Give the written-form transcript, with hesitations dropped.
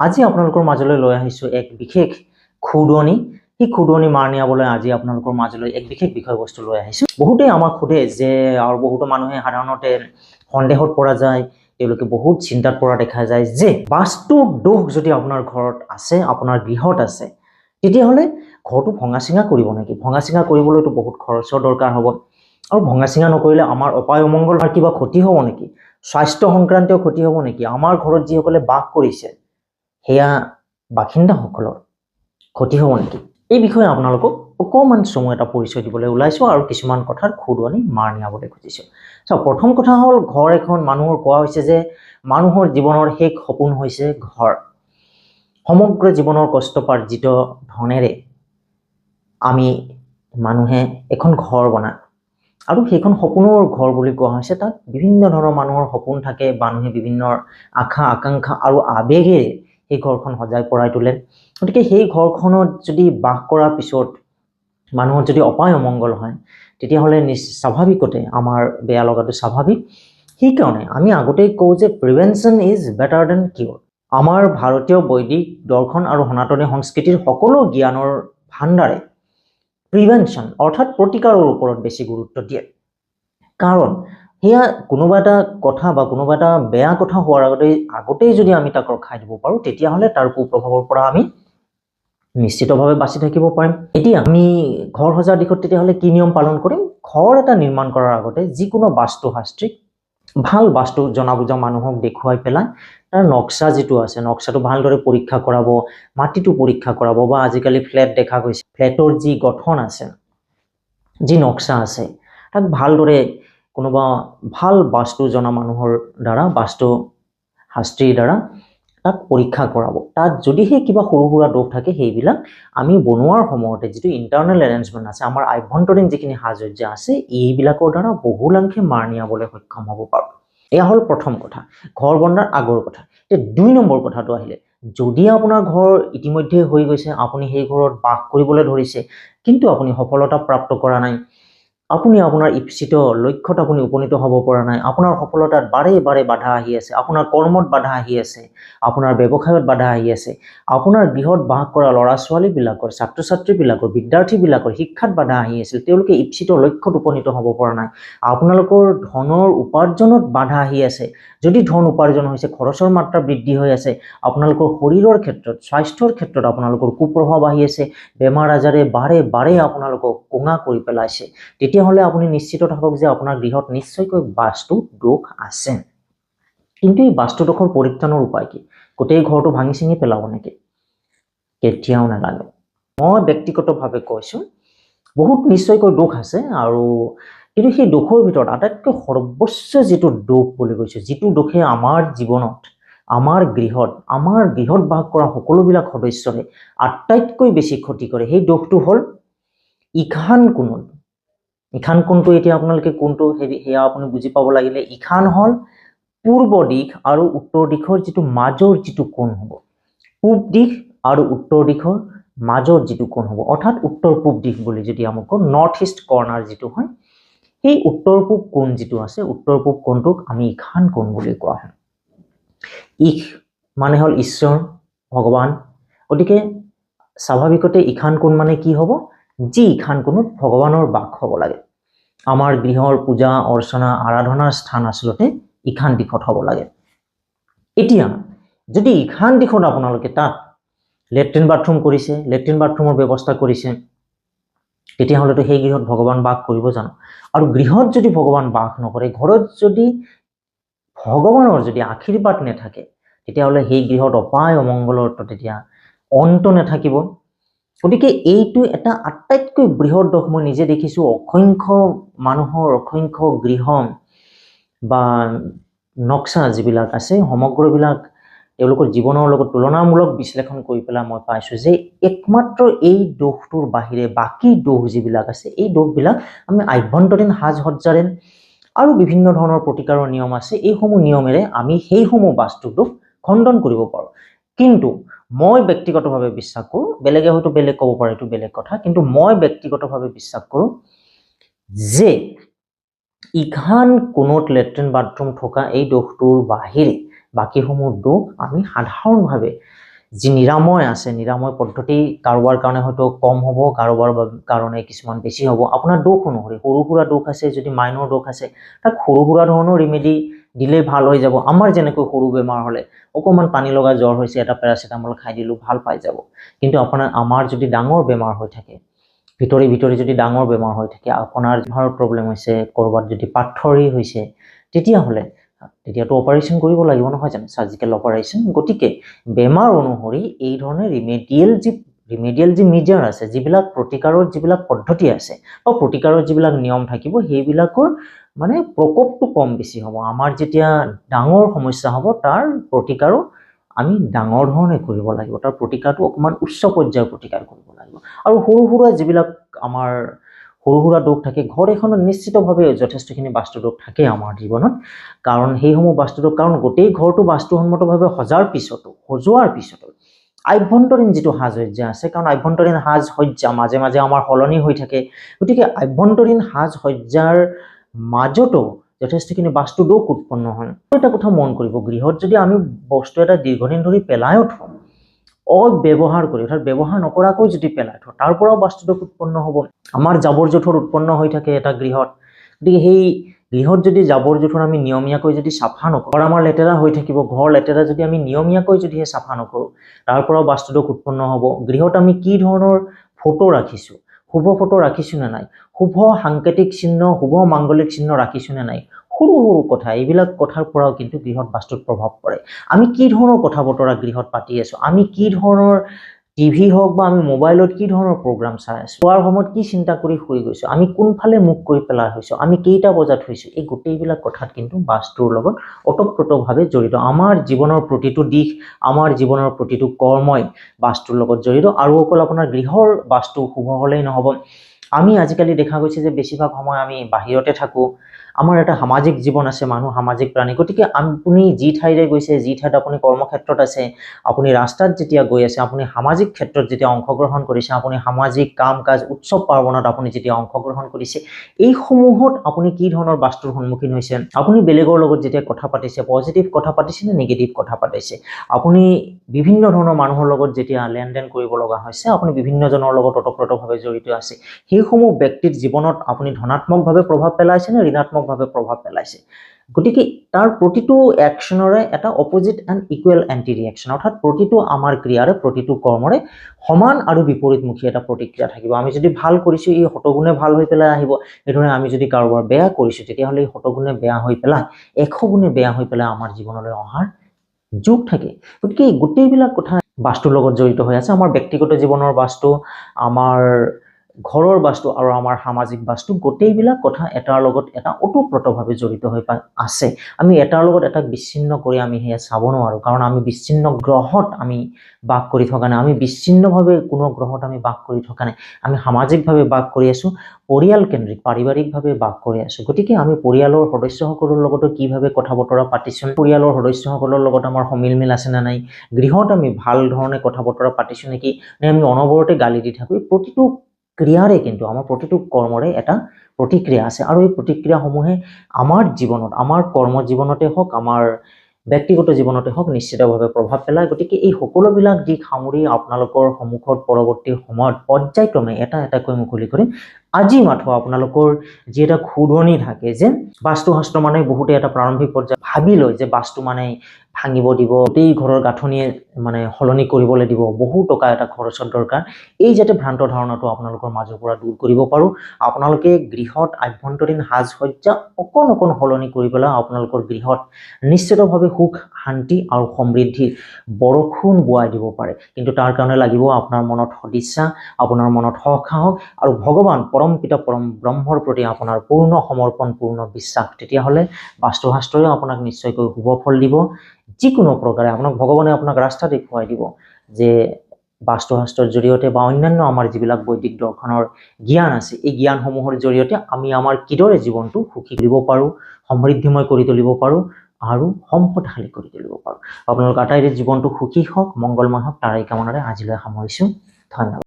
আজি আপোনালোকৰ মাজলৈ লৈ আহিছো এক বিশেষ খুদনি। এই খুদনি মাৰ নিয়াবলৈ আজি আপোনালোকৰ মাজলৈ এক বিশেষ বিষয়বস্তু লৈ আহিছো। বহুতেই আমাক সোধে যে আৰু বহুতো মানুহে সাধাৰণতে সন্দেহত পৰা যায়, তেওঁলোকে বহুত চিন্তাত পৰা দেখা যায় যে বাস্তু দোষ যদি আপোনাৰ ঘৰত আছে, আপোনাৰ গৃহত আছে, তেতিয়াহ'লে ঘৰটো ভঙা চিঙা কৰিব নেকি? ভঙা চিঙা কৰিবলৈতো বহুত খৰচৰ দৰকাৰ হ'ব, আৰু ভঙা চিঙা নকৰিলে আমাৰ অপায় অমংগল আৰু কিবা ক্ষতি হ'ব নেকি? স্বাস্থ্য সংক্ৰান্তীয় ক্ষতি হ'ব নেকি? আমাৰ ঘৰত যিসকলে বাস কৰিছে সেয়া বাসিন্দাসকলৰ ক্ষতি হ'ব নেকি? এই বিষয়ে আপোনালোকক অকণমান চমু এটা পৰিচয় দিবলৈ ওলাইছোঁ আৰু কিছুমান কথাত খুদনি মাৰ নিয়াবলৈ খুজিছোঁ। প্ৰথম কথা হ'ল, ঘৰ এখন মানুহৰ কোৱা হৈছে যে মানুহৰ জীৱনৰ শেষ সপোন হৈছে ঘৰ। সমগ্ৰ জীৱনৰ কষ্টপাৰ্জিত ধনেৰে আমি মানুহে এখন ঘৰ বনায় আৰু সেইখন সপোনৰ ঘৰ বুলি কোৱা হৈছে। তাত বিভিন্ন ধৰণৰ মানুহৰ সপোন থাকে, মানুহে বিভিন্ন আশা আকাংক্ষা আৰু আৱেগেৰে সেই ঘৰখন সজাই পৰাই তোলে। গতিকে সেই ঘৰখনত যদি বাস কৰাৰ পিছত মানুহৰ যদি অপায় অমংগল হয়, তেতিয়াহ'লে স্বাভাৱিকতে আমাৰ বেয়া লগাটো স্বাভাৱিক। সেইকাৰণে আমি আগতেই কওঁ যে প্ৰিভেনশ্যন ইজ বেটাৰ দেন কিয়ৰ। আমাৰ ভাৰতীয় বৈদিক দৰ্শন আৰু সনাতনী সংস্কৃতিৰ সকলো জ্ঞানৰ ভাণ্ডাৰে প্ৰিভেনশ্যন অৰ্থাৎ প্ৰতিকাৰৰ ওপৰত বেছি গুৰুত্ব দিয়ে। কাৰণ সেয়া কোনোবা এটা কথা বা কোনোবা এটা বেয়া কথা হোৱাৰ আগতেই যদি আমি তাক ৰখাই দিব পাৰোঁ, তেতিয়াহ'লে তাৰ কুপ্ৰভাৱৰ পৰা আমি নিশ্চিতভাৱে বাচি থাকিব পাৰিম। এতিয়া আমি ঘৰ সজাৰ দিশত তেতিয়াহ'লে কি নিয়ম পালন কৰিম? ঘৰ এটা নিৰ্মাণ কৰাৰ আগতে যিকোনো বাস্তুশাস্ত্ৰীক ভাল বাস্তু জনা বুজা মানুহক দেখুৱাই পেলাই তাৰ নক্সা যিটো আছে, নক্সাটো ভালদৰে পৰীক্ষা কৰাব, মাটিটো পৰীক্ষা কৰাব, বা আজিকালি ফ্লেট দেখা গৈছে, ফ্লেটৰ যি গঠন আছে, যি নক্সা আছে, তাক ভালদৰে কোনোবা ভাল বাস্তু জনা মানুহৰ দ্বাৰা, বাস্তু শাস্ত্ৰীৰ দ্বাৰা তাক পৰীক্ষা কৰাব। তাত যদিহে কিবা সৰু সুৰা দোষ থাকে, সেইবিলাক আমি বনোৱাৰ সময়তে যিটো ইণ্টাৰনেল এৰেঞ্জমেণ্ট আছে, আমাৰ আভ্যন্তৰীণ যিখিনি সাজসজ্জা আছে, এইবিলাকৰ দ্বাৰা বহুলাংশে মাৰ নিয়াবলৈ সক্ষম হ'ব পাৰোঁ। এয়া হ'ল প্ৰথম কথা, ঘৰ বনোৱাৰ আগৰ কথা। এতিয়া 2 নম্বৰ কথাটো আহিলে, যদি আপোনাৰ ঘৰ ইতিমধ্যে হৈ গৈছে, আপুনি সেই ঘৰত বাস কৰিবলৈ ধৰিছে, কিন্তু আপুনি সফলতা প্ৰাপ্ত কৰা নাই, আপুনি আপোনাৰ ইপ্সিত লক্ষ্যত আপুনি উপনীত হ'ব পৰা নাই, আপোনাৰ সফলতাত বাৰে বাৰে বাধা আহি আছে, আপোনাৰ কৰ্মত বাধা আহি আছে, আপোনাৰ ব্যৱসায়ত বাধা আহি আছে, আপোনাৰ গৃহত বাস কৰা ল'ৰা ছোৱালীবিলাকৰ, ছাত্ৰ ছাত্ৰীবিলাকৰ, বিদ্যাৰ্থীবিলাকৰ শিক্ষাত বাধা আহি আছিল, তেওঁলোকে ইপ্সিত লক্ষ্যত উপনীত হ'ব পৰা নাই, আপোনালোকৰ ধনৰ উপাৰ্জনত বাধা আহি আছে, যদি ধন উপাৰ্জন হৈছে খৰচৰ মাত্ৰা বৃদ্ধি হৈ আছে, আপোনালোকৰ শৰীৰৰ ক্ষেত্ৰত, স্বাস্থ্যৰ ক্ষেত্ৰত আপোনালোকৰ কুপ্ৰভাৱ আহি আছে, বেমাৰ আজাৰে বাৰে বাৰে আপোনালোকক কোঙা কৰি পেলাইছে, তেতিয়াহ'লে আপুনি নিশ্চিত থাকক যে আপোনাৰ গৃহত নিশ্চয়কৈ বাস্তু দোষ আছে। কিন্তু এই বাস্তু দোষৰ পৰিত্ৰাণৰ উপায় কি? গোটেই ঘৰটো ভাঙি চিঙি পেলাব নেকি? কেতিয়াও নালাগে। মই ব্যক্তিগতভাৱে কৈছোঁ, বহুত নিশ্চয়কৈ দোষ আছে, আৰু কিন্তু সেই দোষৰ ভিতৰত আটাইতকৈ সৰ্বোচ্চ যিটো দোষ বুলি কৈছোঁ, যিটো দোষে আমাৰ জীৱনত, আমাৰ গৃহত বাস কৰা সকলোবিলাক সদস্যৰে আটাইতকৈ বেছি ক্ষতি কৰে, সেই দোষটো হ'ল ঈশান কোণত। ঈশান কোণটো এতিয়া আপোনালোকে কোনটো সেয়া আপুনি বুজি পাব লাগিলে, ঈশান হ'ল পূৰ্ব দিশ আৰু উত্তৰ দিশৰ যিটো মাজৰ যিটো কোণ হ'ব, পূব দিশ আৰু উত্তৰ দিশৰ মাজৰ যিটো কোণ হ'ব, অৰ্থাৎ উত্তৰ পূব দিশ বুলি যদি আমি কওঁ, নৰ্থ ইষ্ট কৰ্ণাৰ যিটো হয়, সেই উত্তৰ পূব কোণ যিটো আছে, উত্তৰ পূব কোণটোক আমি ঈশান কোণ বুলি কোৱা হয়। ঈশ মানে হ'ল ঈশ্বৰ, ভগৱান। গতিকে স্বাভাৱিকতে ঈশান কোণ মানে কি হ'ব? যি ঈশান কোণত ভগৱানৰ বাস হ'ব লাগে। আমাৰ গৃহৰ পূজা অৰ্চনা আৰাধনাৰ স্থান আচলতে ঈশান দিশত হ'ব লাগে। এতিয়া যদি ঈশান দিশত আপোনালোকে তাত লেট্ৰিন বাথৰুম কৰিছে, লেট্ৰিন বাথৰুমৰ ব্যৱস্থা কৰিছে, তেতিয়াহ'লেতো সেই গৃহত ভগৱান বাস কৰিব জানো? আৰু গৃহত যদি ভগৱান বাস নকৰে, ঘৰত যদি ভগৱানৰ যদি আশীৰ্বাদ নাথাকে, তেতিয়াহ'লে সেই গৃহত অপায় অমংগলৰ তেতিয়া অন্ত নাথাকিব। গতিকে এইটো এটা আটাইতকৈ বৃহৎ দোষ। মই নিজে দেখিছোঁ, অসংখ্য মানুহৰ, অসংখ্য গৃহ বা নক্সা যিবিলাক আছে, সমগ্ৰবিলাক তেওঁলোকৰ জীৱনৰ লগত তুলনামূলক বিশ্লেষণ কৰি পেলাই মই পাইছোঁ যে একমাত্ৰ এই দোষটোৰ বাহিৰে বাকী দোষ যিবিলাক আছে, এই দোষবিলাক আমি আভ্যন্তৰীণ সাজসজ্জাৰে আৰু বিভিন্ন ধৰণৰ প্ৰতিকাৰৰ নিয়ম আছে, এইসমূহ নিয়মেৰে আমি সেইসমূহ বাস্তু দোষ খণ্ডন কৰিব পাৰোঁ। কিন্তু মই ব্যক্তিগতভাৱে বিশ্বাস কৰোঁ, বেলেগে হয়তো বেলেগ ক'ব পাৰে, এইটো বেলেগ কথা, কিন্তু মই ব্যক্তিগতভাৱে বিশ্বাস কৰোঁ যে ঈশান কোণত লেট্ৰিন বাথৰুম থকা এই দোষটোৰ বাহিৰে বাকীসমূহ দোষ আমি সাধাৰণভাৱে যি নিৰাময় আছে, নিৰাময় পদ্ধতি কাৰোবাৰ কাৰণে হয়তো কম হ'ব, কাৰোবাৰ কাৰণে কিছুমান বেছি হ'ব। আপোনাৰ দোষ অনুসৰি সৰু সুৰা দোষ আছে, যদি মাইনৰ দোষ আছে তাক সৰু সুৰা ধৰণৰ ৰিমেডি দিলে ভাল হৈ যাব। আমাৰ যেনেকৈ সৰু বেমাৰ হ'লে অকণমান পানী লগা জ্বৰ হৈছে, এটা পেৰাচিটামল খাই দিলোঁ, ভাল পাই যাব। কিন্তু আমাৰ যদি ডাঙৰ বেমাৰ হৈ থাকে, ভিতৰি যদি ডাঙৰ বেমাৰ হৈ থাকে, আপোনাৰ লিভাৰৰ প্ৰব্লেম হৈছে, ক'ৰবাত যদি পাথৰী হৈছে, তেতিয়াতো অপাৰেশ্যন কৰিব লাগিব নহয় জানো, চাৰ্জিকেল অপাৰেশ্যন। গতিকে বেমাৰ অনুসৰি এই ধৰণে ৰিমেডিয়েল যি মেজাৰ আছে, যিবিলাক প্ৰতিকাৰৰ যিবিলাক পদ্ধতি আছে বা প্ৰতিকাৰৰ যিবিলাক নিয়ম থাকিব, সেইবিলাকৰ মানে প্ৰকোপটো কম বেছি হ'ব। আমাৰ যেতিয়া ডাঙৰ সমস্যা হ'ব, তাৰ প্ৰতিকাৰো আমি ডাঙৰ ধৰণে কৰিব লাগিব, তাৰ প্ৰতিকাৰটো অকণমান উচ্চ পৰ্যায়ৰ প্ৰতিকাৰ কৰিব লাগিব। আৰু সৰু সুৰা যিবিলাক আমাৰ সৰু সুৰা দোষ থাকে, ঘৰ এখনত নিশ্চিতভাৱে যথেষ্টখিনি বাস্তু দোষ থাকে আমাৰ জীৱনত। কাৰণ সেইসমূহ বাস্তু দোষ, কাৰণ গোটেই ঘৰটো বাস্তুসন্মতভাৱে সজোৱাৰ পিছতো আভ্যন্তৰীণ যিটো সাজ সজ্জা আছে, কাৰণ আভ্যন্তৰীণ সাজ সজ্জা মাজে মাজে আমাৰ সলনি হৈ থাকে। গতিকে আভ্যন্তৰীণ সাজ সজ্জাৰ মাজতো যথেষ্টখিনি বাস্তু দোষ উৎপন্ন হয়। এটা কথা মন কৰিব, গৃহত যদি আমি বস্তু এটা দীৰ্ঘদিন ধৰি পেলাইও থওঁ, অব্যৱহাৰ কৰি, অৰ্থাৎ ব্যৱহাৰ নকৰাকৈ যদি পেলাই থওঁ, তাৰ পৰাও বাস্তু দোষ উৎপন্ন হ'ব। আমাৰ জাবৰ জোঁথৰ উৎপন্ন হৈ থাকে এটা গৃহত। গতিকে সেই গৃহত যদি জাবৰ জোঁথৰ আমি নিয়মীয়াকৈ যদি চাফা নকৰোঁ, আমাৰ লেতেৰা হৈ থাকিব। ঘৰ লেতেৰা যদি আমি নিয়মীয়াকৈ যদিহে চাফা নকৰোঁ, তাৰ পৰাও বাস্তু দোষ উৎপন্ন হ'ব। গৃহত আমি কি ধৰণৰ ফটো ৰাখিছোঁ, শুভ ফটো ৰাখিছোঁ নে নাই, শুভ সাংকেতিক চিহ্ন, শুভ মাংগলিক চিহ্ন ৰাখিছোঁ নে নাই, সৰু সৰু কথা, এইবিলাক কথাৰ পৰাও কিন্তু গৃহত বাস্তুত প্ৰভাৱ পৰে। আমি কি ধৰণৰ কথা বতৰা গৃহত পাতি আছোঁ, আমি কি ধৰণৰ টিভি হওক বা আমি মোবাইলত কি ধৰণৰ প্ৰগ্ৰাম চাই আছোঁ, খোৱাৰ সময়ত কি চিন্তা কৰি শুই গৈছোঁ, আমি কোনফালে মুখ কৰি পেলাই হৈছোঁ, আমি কেইটা বজাত হৈছোঁ, এই গোটেইবিলাক কথাত কিন্তু বাস্তুৰ লগত ওতঃপ্ৰোতভাৱে জড়িত। আমাৰ জীৱনৰ প্ৰতিটো দিশ, আমাৰ জীৱনৰ প্ৰতিটো কৰ্মই বাস্তুৰ লগত জড়িত। আৰু অকল আপোনাৰ গৃহৰ বাস্তু শুভ হ'লেই নহ'ব। আমি আজিকালি দেখা গৈছে যে বেছিভাগ সময় আমি বাহিৰতে থাকোঁ, আমাৰ এটা সামাজিক জীৱন আছে, মানুহ সামাজিক প্ৰাণী। গতিকে আপুনি যি ঠাইৰে গৈছে, যি ঠাইত আপুনি কৰ্মক্ষেত্ৰত আছে, আপুনি ৰাস্তাত যেতিয়া গৈ আছে, আপুনি সামাজিক ক্ষেত্ৰত যেতিয়া অংশগ্ৰহণ কৰিছে, আপুনি সামাজিক কাম কাজ উৎসৱ পাৰ্বণত আপুনি যেতিয়া অংশগ্ৰহণ কৰিছে, এইসমূহত আপুনি কি ধৰণৰ বাস্তুৰ সন্মুখীন হৈছে, আপুনি বেলেগৰ লগত যেতিয়া কথা পাতিছে, পজিটিভ কথা পাতিছে নে নিগেটিভ কথা পাতিছে, আপুনি বিভিন্ন ধৰণৰ মানুহৰ লগত যেতিয়া লেনদেন কৰিব লগা হৈছে, আপুনি বিভিন্নজনৰ লগত ওতঃপ্ৰোতভাৱে জড়িত আছে, সেইসমূহ ব্যক্তিৰ জীৱনত আপুনি ধনাত্মকভাৱে প্ৰভাৱ পেলাইছে নে ঋণাত্মকভাৱে প্ৰভাৱ পেলাইছে। গতিকে তাৰ প্ৰতিটো একশ্যনৰে এটা opposite and equal anti reaction, অৰ্থাৎ প্ৰতিটো আমাৰ ক্ৰিয়াৰে, প্ৰতিটো কৰ্মৰে সমান আৰু বিপৰীতমুখী এটা প্ৰতিক্ৰিয়া থাকিব। আমি যদি ভাল কৰিছোঁ, এই শতগুণে ভাল হৈ পেলাই আহিব। এইদৰে আমি যদি কাৰোবাৰ বেয়া কৰিছোঁ, তেতিয়াহ'লে এই শতগুণে বেয়া হৈ পেলাই 100 গুণে বেয়া হৈ পেলাই আমাৰ জীৱনলৈ অহাৰ যোগ থাকে। গতিকে এই গোটেইবিলাক কথা বাস্তুৰ লগত জড়িত হৈ আছে। আমাৰ ব্যক্তিগত জীৱনৰ বাস্তু, আমাৰ ঘৰৰ বাস্তু আৰু আমাৰ সামাজিক বাস্তু, গোটেইবিলাক কথা এটাৰ লগত এটা ওতঃপ্ৰোতভাৱে জড়িত হৈ আছে। আমি এটাৰ লগত এটাক বিচ্ছিন্ন কৰি আমি সেয়া চাব নোৱাৰোঁ, কাৰণ আমি বিচ্ছিন্ন গ্ৰহত আমি বাস কৰি থকা নাই, আমি বিচ্ছিন্নভাৱে কোনো গ্ৰহত আমি বাস কৰি থকা নাই, আমি সামাজিকভাৱে বাস কৰি আছোঁ, পৰিয়ালকেন্দ্ৰিক পাৰিবাৰিকভাৱে বাস কৰি আছোঁ। গতিকে আমি পৰিয়ালৰ সদস্যসকলৰ লগতো কিভাৱে কথা বতৰা পাতিছোঁ, পৰিয়ালৰ সদস্যসকলৰ লগত আমাৰ সমিল মিল আছে নে নাই, গৃহত আমি ভাল ধৰণে কথা বতৰা পাতিছোঁ নেকি, নে আমি অনবৰতে গালি দি থাকোঁ। প্ৰতিটো ক্ৰিয়াৰে কিন্তু, আমাৰ প্ৰতিটো কৰ্মৰে এটা প্ৰতিক্ৰিয়া আছে, আৰু এই প্ৰতিক্ৰিয়াসমূহে আমাৰ জীৱনত, আমাৰ কৰ্ম জীৱনতে হওক, আমাৰ ব্যক্তিগত জীৱনতে হওক, নিশ্চিতভাৱে প্ৰভাৱ পেলায়। গতিকে এই সকলোবিলাক দিশ সামৰি আপোনালোকৰ সন্মুখত পৰৱৰ্তী সময়ত পৰ্যায়ক্ৰমে এটা এটাকৈ মুকলি কৰিম। আজি মাথো আপোনালোকৰ যি এটা খুদনি থাকে যে বাস্তুশাস্ত্ৰ মানে বহুতে এটা প্ৰাৰম্ভিক পৰ্যায়ত ভাবি লয় যে বাস্তু মানে ভাঙিব দিব, গোটেই ঘৰৰ গাঁথনিয়ে মানে সলনি কৰিবলৈ দিব, বহু টকা এটা খৰচৰ দৰকাৰ। এই যাতে ভ্ৰান্ত ধাৰণাটো আপোনালোকৰ মাজৰ পৰা দূৰ কৰিব পাৰোঁ, আপোনালোকে গৃহত আভ্যন্তৰীণ সাজ সজ্জা অকণ সলনি কৰি পেলাই আপোনালোকৰ গৃহত নিশ্চিতভাৱে সুখ, শান্তি আৰু সমৃদ্ধিৰ বৰষুণ বোৱাই দিব পাৰে। কিন্তু তাৰ কাৰণে লাগিব আপোনাৰ মনত সদিচ্ছা, আপোনাৰ মনত সাহস আৰু ভগৱান পৰম পিতা পৰম ব্ৰহ্মৰ প্ৰতি আপোনাৰ পূৰ্ণ সমৰ্পণ, পূৰ্ণ বিশ্বাস। তেতিয়াহ'লে বাস্তুশাস্ত্ৰই আপোনাক নিশ্চয়কৈ শুভ ফল দিব। যিকোনো প্ৰকাৰে ভগৱানে আপোনাক ৰাস্তা দেখুৱাই দিব যে বাস্তুশাস্ত্ৰৰ জৰিয়তে বা অন্যান্য আমাৰ যিবিলাক বৈদিক দৰ্শনৰ জ্ঞান আছে, এই জ্ঞানসমূহৰ জৰিয়তে আমি আমাৰ কিদৰে জীৱনটো সুখী কৰিব পাৰোঁ, সমৃদ্ধিময় কৰি তুলিব পাৰোঁ আৰু সম্পদশালী কৰি তুলিব পাৰোঁ। আপোনালোক আটাইৰে জীৱনটো সুখী হওক, মংগলময় হওক, তাৰে কামনাৰে আজিলৈ সামৰিছোঁ। ধন্যবাদ।